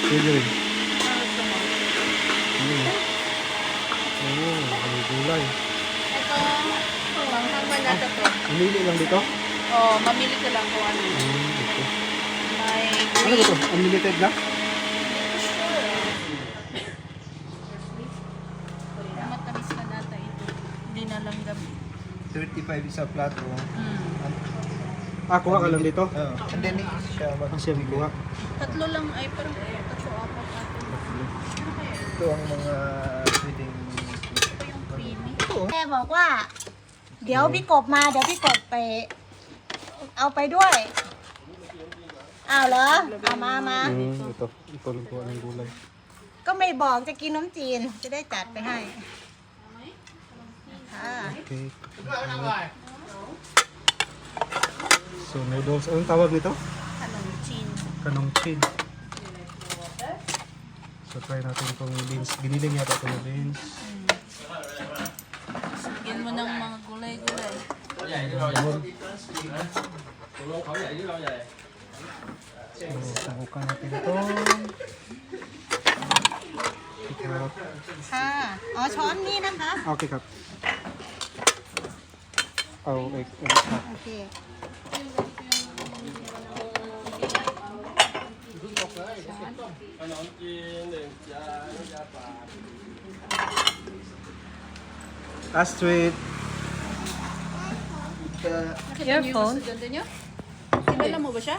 Pwede rin. Ano ito mo? Oo, may gulay. Ito, manghang manata to. Umili lang dito? Oh, mamili ka lang kung ano. Ito. May Ano ba to? Unlimited na? matamis na nata ito. Hindi na lang gamit. 35 isa plato. Ah, kuha ka lang dito? And then siya Ang siya kuha. Tatlo lang ay parang tatlo apat ato. ito ang mga pwedeng Ito yung creamy. แม่บอกว่า เดี๋ยวพี่กบมาเดี๋ยวพี่กบไป เอาไปด้วยอ้าวเหรอเอามา Ito. Ito lang kuha ng gulay. ก็ไม่บอกจะกินน้ำจีนจะได้จัดไปให้ค่ะ Okay. So, noodles. Anong tawag nito? ขนมจีน Kanong chin. So, try natin itong beans. Giniling yata ito na beans. Bigyan mo ng mga gulay-gulay. Dahon. So, tabukan natin ito. Ikap. ค่ะอ๋อช้อนนี้นะคะ Okay, kap. Oh, egg. โอเค Astrid. Nakita niyo yung mas ganda niyo? Kilala mo ba siya?